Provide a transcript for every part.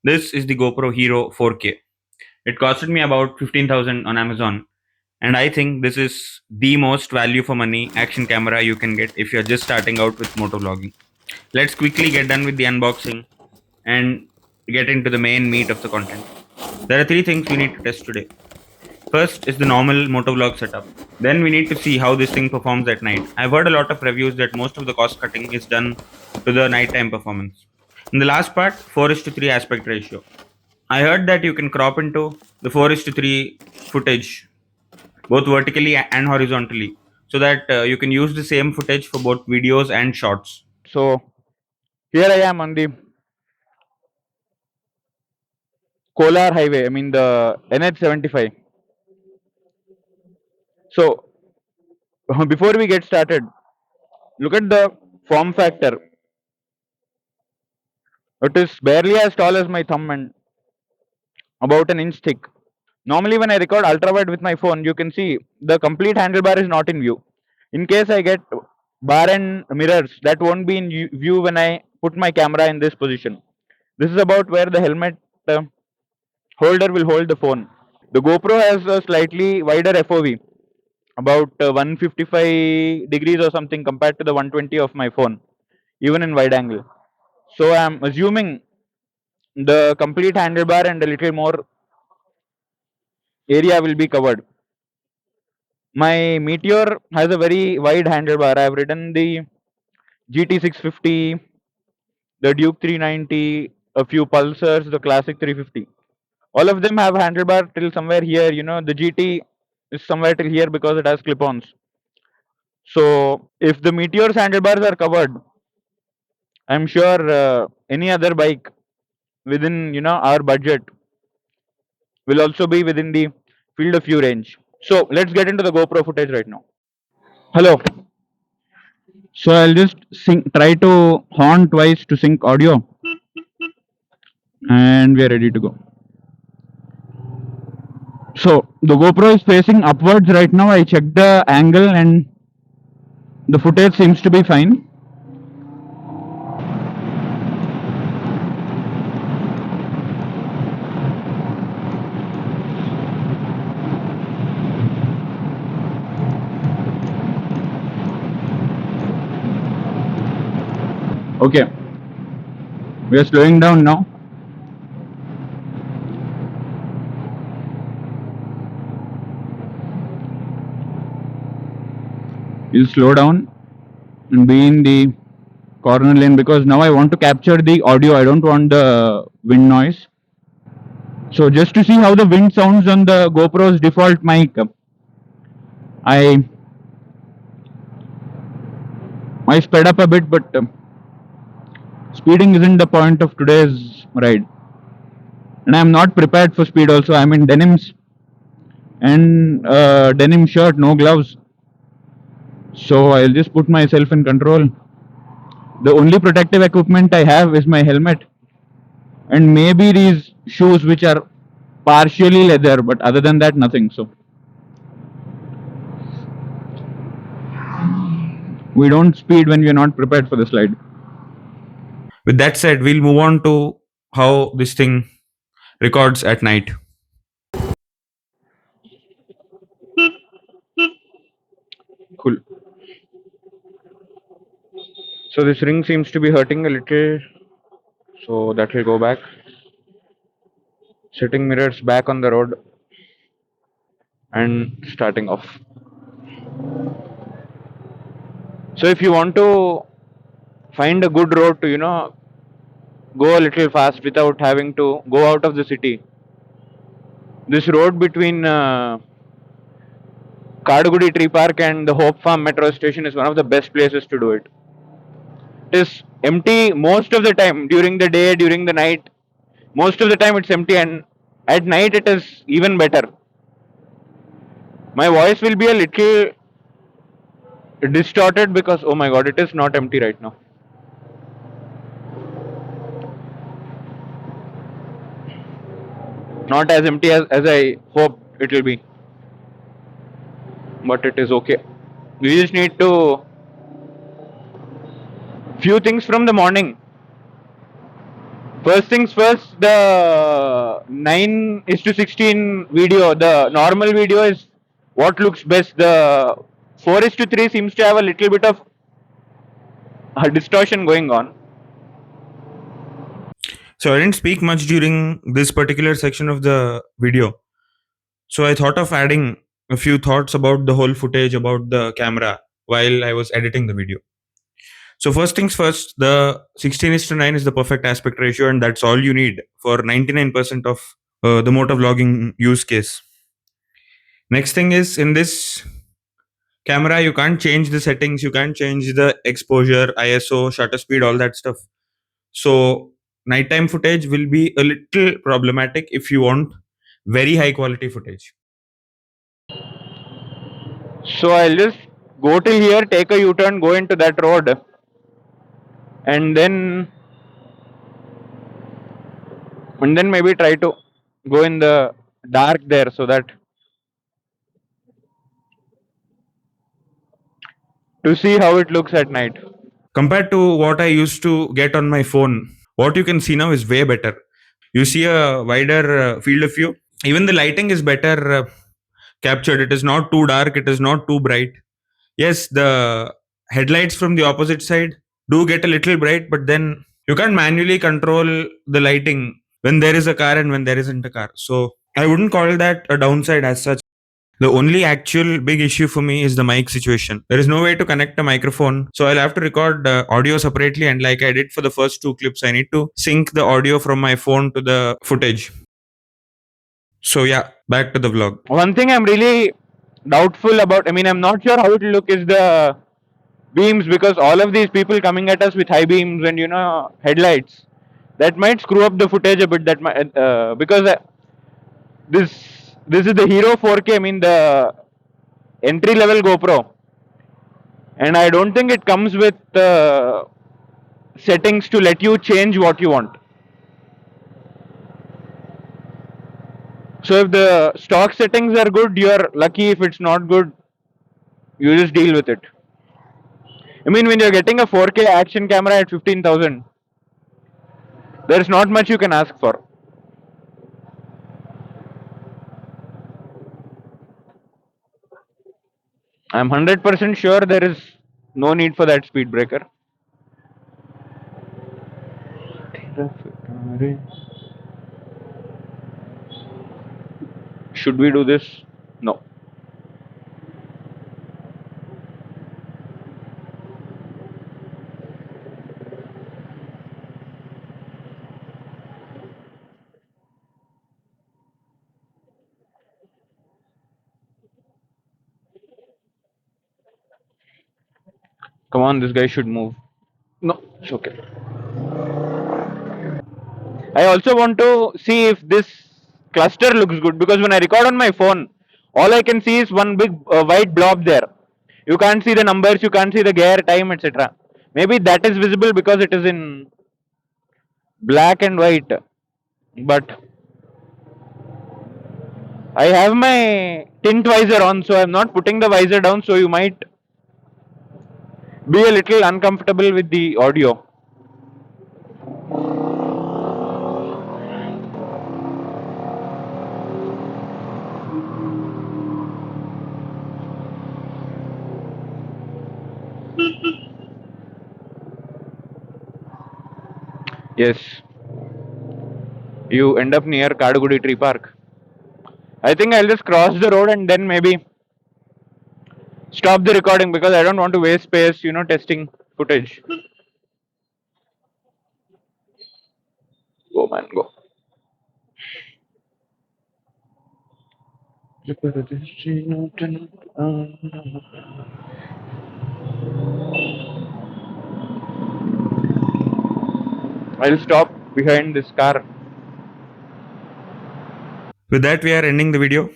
This is the GoPro Hero 4K. It costed me about 15,000 on Amazon, and I think this is the most value for money action camera you can get if you're just starting out with motovlogging. Let's quickly get done with the unboxing and get into the main meat of the content. There are three things we need to test today. First is the normal motovlog setup. Then we need to see how this thing performs at night. I've heard a lot of reviews that most of the cost cutting is done to the nighttime performance. In the last part, 4 is to 3 aspect ratio. I heard that you can crop into the 4 is to 3 footage both vertically and horizontally so that you can use the same footage for both videos and shorts. So here I am on the Kolar Highway, I mean the NH75. So before we get started, look at the form factor. It is barely as tall as my thumb and about an inch thick. Normally, when I record ultra wide with my phone, you can see the complete handlebar is not in view. In case I get bar and mirrors, that won't be in view when I put my camera in this position. This is about where the helmet holder will hold the phone. The GoPro has a slightly wider FOV, about 155 degrees or something compared to the 120 of my phone, even in wide angle. So I'm assuming the complete handlebar and a little more area will be covered. My Meteor has a very wide handlebar. I've ridden the GT650, the Duke 390, a few Pulsars, the Classic 350. All of them have handlebar till somewhere here. The GT is somewhere till here because it has clip-ons. So if the Meteor's handlebars are covered, I'm sure any other bike within our budget will also be within the field of view range. So let's get into the GoPro footage right now. Hello. So I'll just try to horn twice to sync audio, and we are ready to go. So the GoPro is facing upwards right now. I checked the angle and the footage seems to be fine. Okay, we are slowing down now. We'll slow down and be in the corner lane because now I want to capture the audio. I don't want the wind noise. So just to see how the wind sounds on the GoPro's default mic, I I sped up a bit, but speeding isn't the point of today's ride. And I'm not prepared for speed also. I'm in denims and denim shirt, no gloves. So I'll just put myself in control. The only protective equipment I have is my helmet and maybe these shoes which are partially leather, but other than that, nothing. So we don't speed when we're not prepared for the slide. With that said, we'll move on to how this thing records at night. Cool. So this ring seems to be hurting a little, so that will go back. Setting mirrors back on the road and starting off. So if you want to find a good road to go a little fast without having to go out of the city, this road between Kadugudi Tree Park and the Hope Farm metro station is one of the best places to do it. It is empty most of the time during the day, during the night. Most of the time it's empty, and at night it is even better. My voice will be a little distorted because oh my god, it is not empty right now. Not as empty as I hope it will be, but it is okay. We just need to few things from the morning. First things first, the 9 is to 16 video, the normal video is what looks best. The 4 is to 3 seems to have a little bit of distortion going on. So I didn't speak much during this particular section of the video. So I thought of adding a few thoughts about the whole footage, about the camera while I was editing the video. So first things first, the 16 is to 9 is the perfect aspect ratio, and that's all you need for 99% of the motovlogging use case. Next thing is, in this camera you can't change the settings, you can't change the exposure, ISO, shutter speed, all that stuff. So nighttime footage will be a little problematic if you want very high quality footage. So I'll just go till here, take a U-turn, go into that road, and then maybe try to go in the dark there so that to see how it looks at night. Compared to what I used to get on my phone, what you can see now is way better. You see a wider field of view. Even the lighting is better captured. It is not too dark, it is not too bright. Yes, the headlights from the opposite side do get a little bright, but then you can't manually control the lighting when there is a car and when there isn't a car. So I wouldn't call that a downside as such. The only actual big issue for me is the mic situation. There is no way to connect a microphone, so I'll have to record audio separately. And like I did for the first two clips, I need to sync the audio from my phone to the footage. So yeah, back to the vlog. One thing I'm really doubtful about, I mean, I'm not sure how it will look, is the beams, because all of these people coming at us with high beams and headlights, that might screw up the footage a bit. That might because this this is the Hero 4K. I mean, the entry level GoPro, and I don't think it comes with settings to let you change what you want. So if the stock settings are good, you're lucky. If it's not good, you just deal with it. I mean, when you're getting a 4K action camera at 15,000, there's not much you can ask for. I'm 100% sure there is no need for that speed breaker. Should we do this? No. Come on, this guy should move. No, it's okay. I also want to see if this cluster looks good, because when I record on my phone, all I can see is one big white blob there. You can't see the numbers, you can't see the gear, time, etc. Maybe that is visible because it is in black and white. But I have my tint visor on, so I'm not putting the visor down, so you might be a little uncomfortable with the audio. Yes, you end up near Kadugudi Tree Park. I think I'll just cross the road and then maybe stop the recording, because I don't want to waste space, testing footage. Go, man, go. I'll stop behind this car. With that, we are ending the video.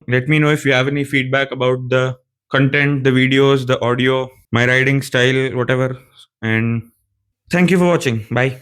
Let me know if you have any feedback about the content, the videos, the audio, my riding style, whatever. And thank you for watching. Bye.